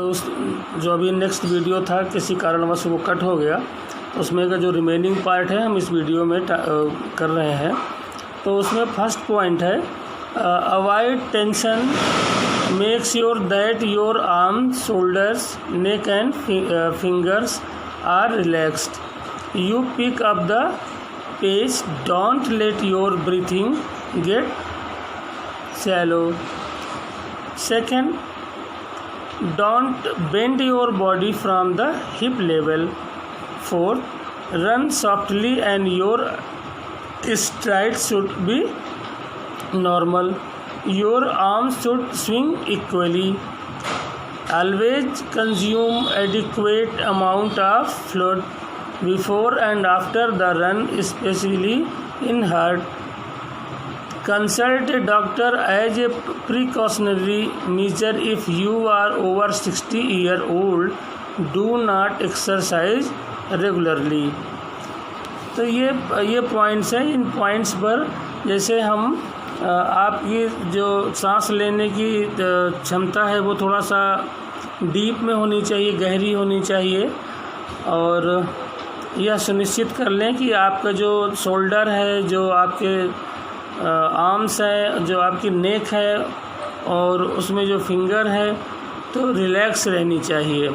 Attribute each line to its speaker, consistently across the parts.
Speaker 1: उस जो अभी नेक्स्ट वीडियो था किसी कारणवश वो कट हो गया, उसमें का जो रिमेनिंग पार्ट है हम इस वीडियो में कर रहे हैं। तो उसमें फर्स्ट पॉइंट है avoid tension makes your that your arms, shoulders, neck and fingers are relaxed. You pick up the pace, don't let your breathing get shallow. Second, don't bend your body from the hip level. Fourth, run softly and your strides should be normal. Your arms should swing equally. Always consume adequate amount of fluid before and after the run, especially in heart. Consult a doctor as a precautionary measure if you are over 60 years old. Do not exercise regularly. तो ये points हैं। इन points पर जैसे हम आपकी जो सांस लेने की क्षमता है वो थोड़ा सा डीप में होनी चाहिए, गहरी होनी चाहिए, और यह सुनिश्चित कर लें कि आपका जो शोल्डर है, जो आपके आर्म्स है, जो आपकी नेक है और उसमें जो फिंगर है तो रिलैक्स रहनी चाहिए।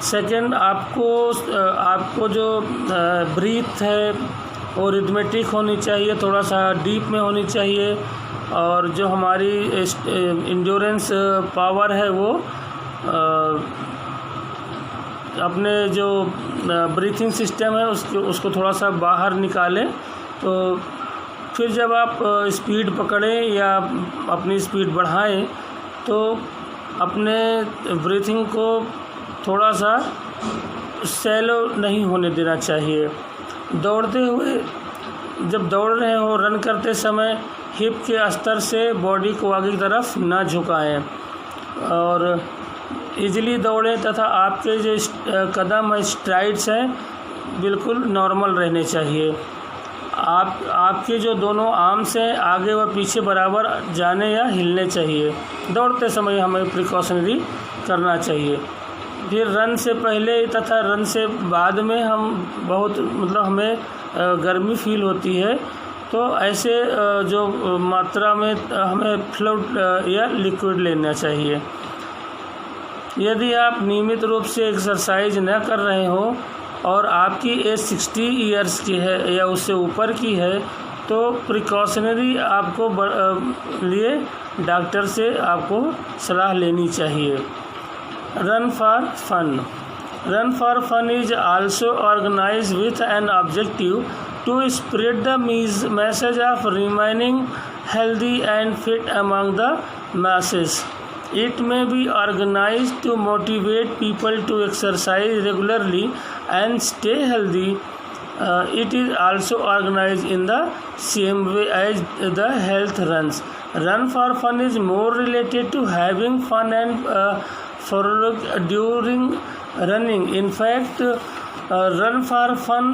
Speaker 1: सेकंड, आपको जो ब्रीथ है वो रिदमेटिक होनी चाहिए, थोड़ा सा डीप में होनी चाहिए, और जो हमारी इंड्योरेंस पावर है वो अपने जो ब्रीथिंग सिस्टम है उसको थोड़ा सा बाहर निकालें। तो फिर जब आप स्पीड पकड़ें या अपनी स्पीड बढ़ाएं तो अपने ब्रीथिंग को थोड़ा सा शैलो नहीं होने देना चाहिए। दौड़ते हुए जब दौड़ रहे हो, रन करते समय हिप के स्तर से बॉडी को आगे की तरफ ना झुकाएं और इजीली दौड़ें, तथा आपके जो कदम है, स्ट्राइड्स हैं, बिल्कुल नॉर्मल रहने चाहिए। आपके जो दोनों आर्म्स हैं आगे व पीछे बराबर जाने या हिलने चाहिए। दौड़ते समय हमें प्रिकॉशनरी करना चाहिए। फिर रन से पहले तथा रन से बाद में हमें गर्मी फील होती है, तो ऐसे जो मात्रा में हमें फ्लूइड या लिक्विड लेना चाहिए। यदि आप नियमित रूप से एक्सरसाइज न कर रहे हो और आपकी एज 60 ईयर्स की है या उससे ऊपर की है तो प्रिकॉशनरी आपको लिए डॉक्टर से आपको सलाह लेनी चाहिए। Run for fun is also organise with an objective to spread the message of remaining healthy and fit among the masses. It may be organized to motivate people to exercise regularly and stay healthy. It is also organized in the same way as the health runs. Run for fun is more related to having fun and frolic during running. In fact, Run for Fun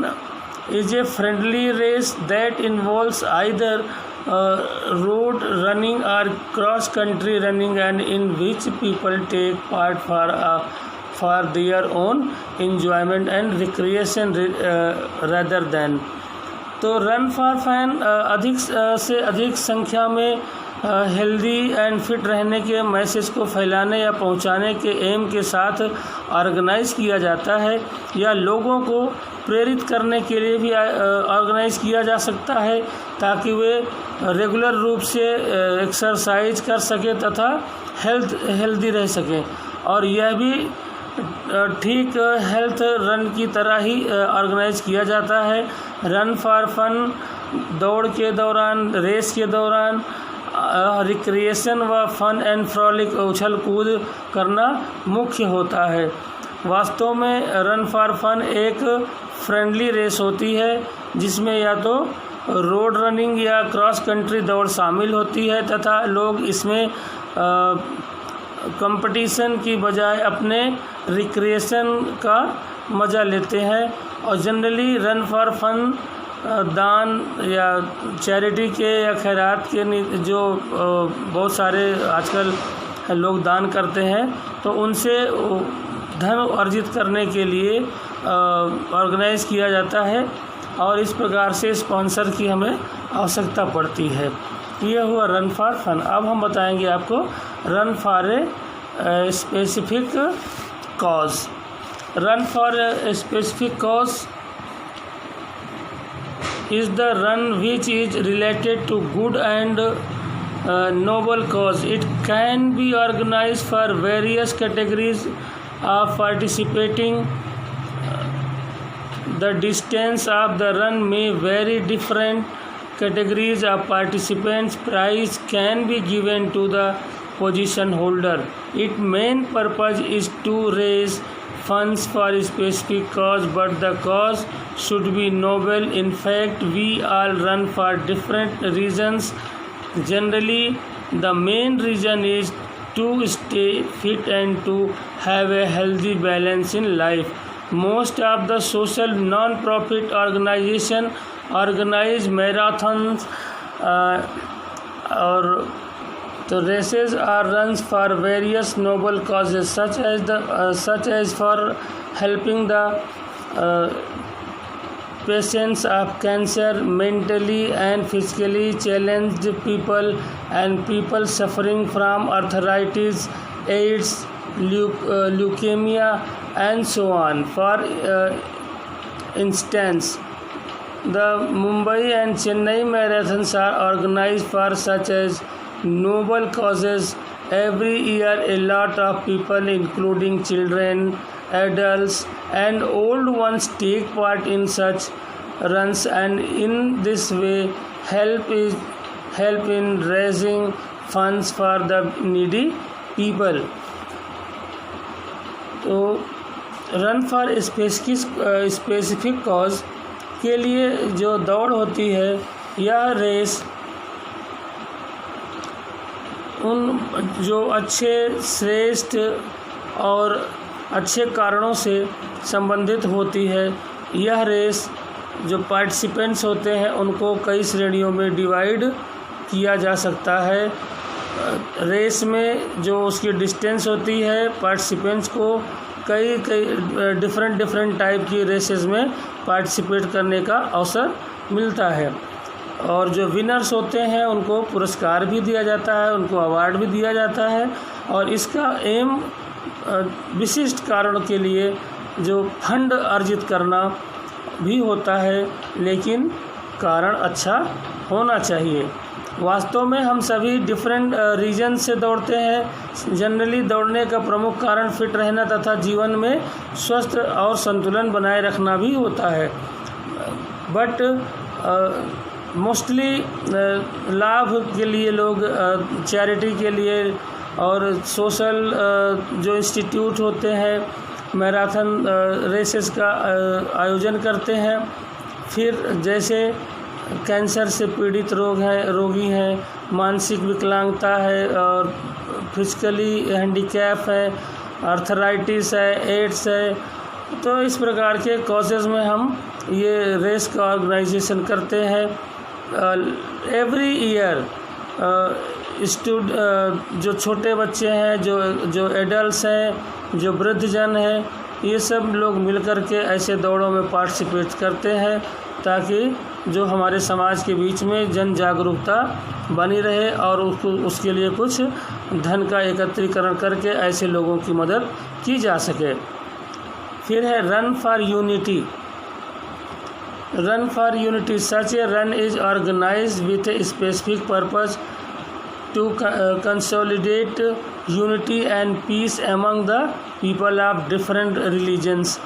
Speaker 1: is a friendly race that involves either road running or cross country running, and in which people take part for their own enjoyment and recreation rather than. तो run for fun अधिक से अधिक संख्या में healthy and fit रहने के message को फैलाने या पहुंचाने के एम के साथ ऑर्गेनाइज किया जाता है, या लोगों को प्रेरित करने के लिए भी ऑर्गेनाइज किया जा सकता है ताकि वे रेगुलर रूप से एक्सरसाइज कर सकें तथा हेल्दी रह सकें। और यह भी ठीक हेल्थ रन की तरह ही ऑर्गेनाइज किया जाता है। रन फॉर फन दौड़ के दौरान, रेस के दौरान रिक्रिएशन व फन एंड फ्रॉलिक उछल कूद करना मुख्य होता है। वास्तव में रन फॉर फन एक फ्रेंडली रेस होती है जिसमें या तो रोड रनिंग या क्रॉस कंट्री दौड़ शामिल होती है तथा लोग इसमें कंपटीशन की बजाय अपने रिक्रिएशन का मज़ा लेते हैं। और जनरली रन फॉर फन दान या चैरिटी के या खैरात के जो बहुत सारे आजकल लोग दान करते हैं, तो उनसे धन अर्जित करने के लिए ऑर्गेनाइज़ किया जाता है और इस प्रकार से स्पॉन्सर की हमें आवश्यकता पड़ती है। ये हुआ रन फॉर फन। अब हम बताएंगे आपको run for a specific cause. Run for a specific cause is the run which is related to good and noble cause. It can be organized for various categories of participating. The distance of the run may vary. Different categories of participants. Prize can be given to the position holder. Its main purpose is to raise funds for a specific cause, but the cause should be noble. In fact, we all run for different reasons. Generally, the main reason is to stay fit and to have a healthy balance in life. Most of the social non-profit organizations organize marathons or the races or runs for various noble causes, such as for helping the patients of cancer, mentally and physically challenged people, and people suffering from arthritis, AIDS, leukemia, and so on. For instance, the Mumbai and Chennai marathons are organized for such as noble causes. Every year a lot of people, including children, adults and old ones, take part in such runs, and in this way help in raising funds for the needy people. तो run for specific cause के लिए जो दौड़ होती है, यह race उन जो अच्छे, श्रेष्ठ और अच्छे कारणों से संबंधित होती है। यह रेस जो पार्टिसिपेंट्स होते हैं उनको कई श्रेणियों में डिवाइड किया जा सकता है। रेस में जो उसकी डिस्टेंस होती है, पार्टिसिपेंट्स को कई डिफरेंट टाइप की रेसेस में पार्टिसिपेट करने का अवसर मिलता है, और जो विनर्स होते हैं उनको पुरस्कार भी दिया जाता है, उनको अवार्ड भी दिया जाता है। और इसका एम विशिष्ट कारणों के लिए जो फंड अर्जित करना भी होता है, लेकिन कारण अच्छा होना चाहिए। वास्तव में हम सभी डिफरेंट रीजन से दौड़ते हैं। जनरली दौड़ने का प्रमुख कारण फिट रहना तथा जीवन में स्वस्थ और संतुलन बनाए रखना भी होता है, बट मोस्टली लाभ के लिए लोग चैरिटी के लिए और सोशल जो इंस्टीट्यूट होते हैं मैराथन रेसेस का आयोजन करते हैं। फिर जैसे कैंसर से पीड़ित रोगी हैं, मानसिक विकलांगता है और फिजिकली हैंडीकैप है, आर्थराइटिस है, एड्स है, तो इस प्रकार के कॉजेज़ में हम ये रेस का ऑर्गेनाइजेशन करते हैं। एवरी ईयर जो छोटे बच्चे हैं, जो एडल्ट्स हैं, जो वृद्धजन हैं, ये सब लोग मिलकर के ऐसे दौड़ों में पार्टिसिपेट करते हैं, ताकि जो हमारे समाज के बीच में जन जागरूकता बनी रहे और उसके लिए कुछ धन का एकत्रीकरण करके ऐसे लोगों की मदद की जा सके। फिर है run for unity. Run for unity. Such a run is organized with a specific purpose to consolidate unity and peace among the people of different religions.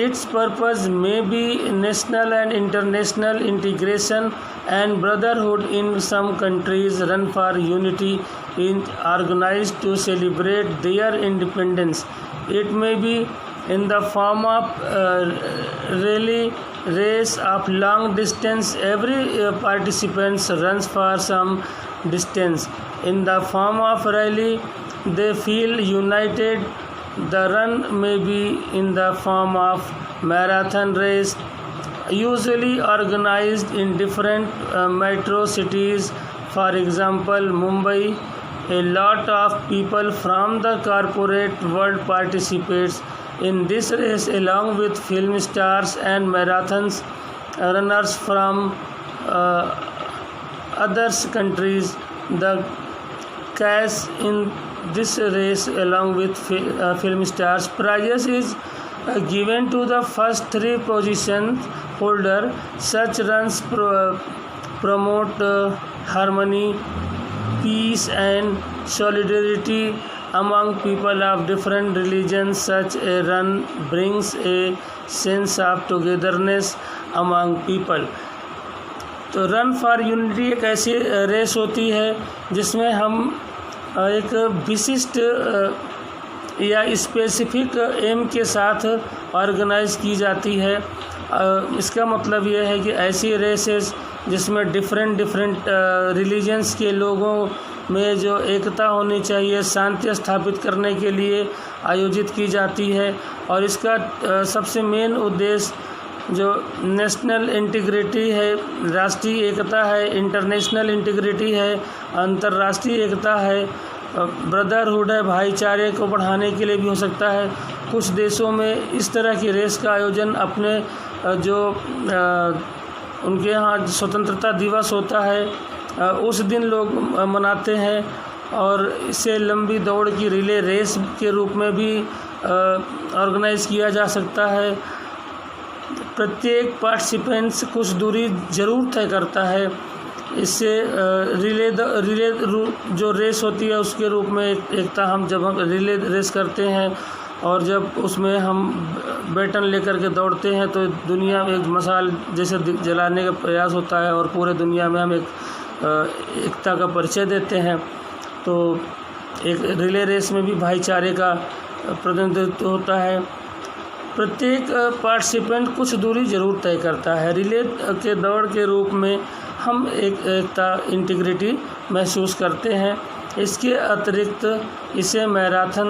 Speaker 1: Its purpose may be national and international integration and brotherhood. In some countries, Run for Unity is organized to celebrate their independence. It may be in the form of rally, race of long distance. Every participant runs for some distance. In the form of rally, they feel united. The run may be in the form of marathon race, usually organized in different metro cities. For example, Mumbai A lot of people from the corporate world participates in this race along with film stars and marathons runners from other countries. The cash in this race along with film stars prizes is given to the first three position holder. Such runs promote harmony, peace and solidarity among people of different religions. Such a run brings a sense of togetherness among people. तो run for unity एक ऐसी race होती है जिसमें हम एक विशिष्ट या स्पेसिफिक एम के साथ ऑर्गेनाइज की जाती है। इसका मतलब यह है कि ऐसी रेसेस जिसमें डिफरेंट रिलीजन्स के लोगों में जो एकता होनी चाहिए, शांति स्थापित करने के लिए आयोजित की जाती है। और इसका सबसे मेन उद्देश्य जो नेशनल इंटीग्रिटी है, राष्ट्रीय एकता है, इंटरनेशनल इंटीग्रिटी है, अंतर्राष्ट्रीय एकता है, ब्रदरहुड है, भाईचारे को बढ़ाने के लिए भी हो सकता है। कुछ देशों में इस तरह की रेस का आयोजन अपने जो उनके यहाँ स्वतंत्रता दिवस होता है उस दिन लोग मनाते हैं, और इसे लंबी दौड़ की रिले रेस के रूप में भी ऑर्गेनाइज किया जा सकता है। प्रत्येक पार्टिसिपेंट्स कुछ दूरी ज़रूर तय करता है। इससे रिले जो रेस होती है उसके रूप में एकता हम जब हम रिले रेस करते हैं और जब उसमें हम बैटन लेकर के दौड़ते हैं तो दुनिया में एक मशाल जैसे जलाने का प्रयास होता है और पूरे दुनिया में हम एकता का परिचय देते हैं। तो एक रिले रेस में भी भाईचारे का प्रतिनिधित्व होता है। प्रत्येक पार्टिसिपेंट कुछ दूरी ज़रूर तय करता है। रिले के दौड़ के रूप में हम एकता इंटीग्रिटी महसूस करते हैं। इसके अतिरिक्त इसे मैराथन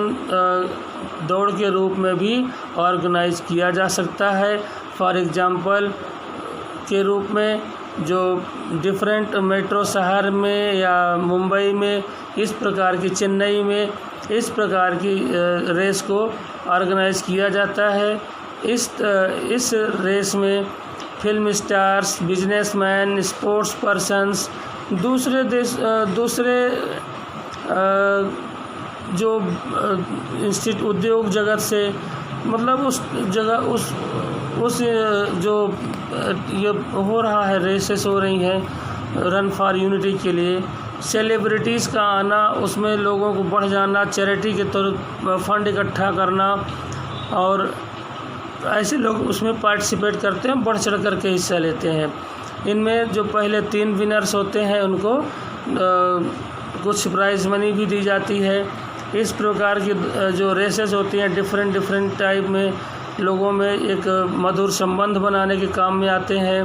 Speaker 1: दौड़ के रूप में भी ऑर्गेनाइज किया जा सकता है। फॉर एग्ज़ाम्पल के रूप में जो डिफरेंट मेट्रो शहर में या मुंबई में इस प्रकार की, चेन्नई में इस प्रकार की रेस को ऑर्गेनाइज किया जाता है। इस रेस में film stars, businessman, sports persons, दूसरे जो उद्योग जगत से, मतलब उस जगह उस जो ये हो रहा है, रेसेस हो रही हैं रन फॉर यूनिटी के लिए, सेलिब्रिटीज़ का आना, उसमें लोगों को बढ़ जाना, चैरिटी के तौर फंड इकट्ठा करना, और ऐसे लोग उसमें पार्टिसिपेट करते हैं, बढ़ चढ़ करके हिस्सा लेते हैं। इनमें जो पहले 3 विनर्स होते हैं उनको कुछ प्राइज़ मनी भी दी जाती है। इस प्रकार की जो रेसेस होती हैं डिफरेंट टाइप में लोगों में एक मधुर संबंध बनाने के काम में आते हैं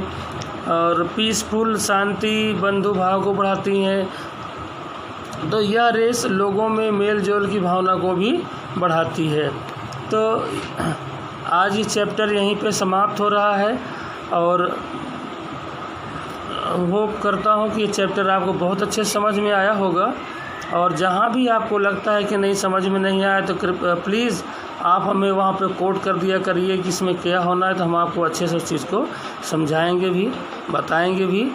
Speaker 1: और पीसफुल, शांति, बंधु भाव को बढ़ाती हैं। तो यह रेस लोगों में मेल जोल की भावना को भी बढ़ाती है। तो आज ये चैप्टर यहीं पे समाप्त हो रहा है और होप करता हूँ कि ये चैप्टर आपको बहुत अच्छे समझ में आया होगा। और जहाँ भी आपको लगता है कि नहीं समझ में नहीं आया तो प्लीज़ आप हमें वहाँ पे कोट कर दिया करिए कि इसमें क्या होना है, तो हम आपको अच्छे से उस चीज़ को समझाएंगे भी, बताएंगे भी।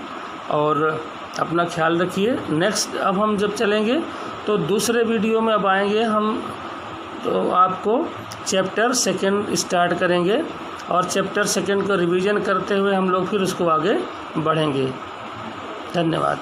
Speaker 1: और अपना ख्याल रखिए। नेक्स्ट अब हम जब चलेंगे तो दूसरे वीडियो में अब आएंगे हम, तो आपको चैप्टर 2 स्टार्ट करेंगे और चैप्टर 2 को रिवीजन करते हुए हम लोग फिर उसको आगे बढ़ेंगे। धन्यवाद।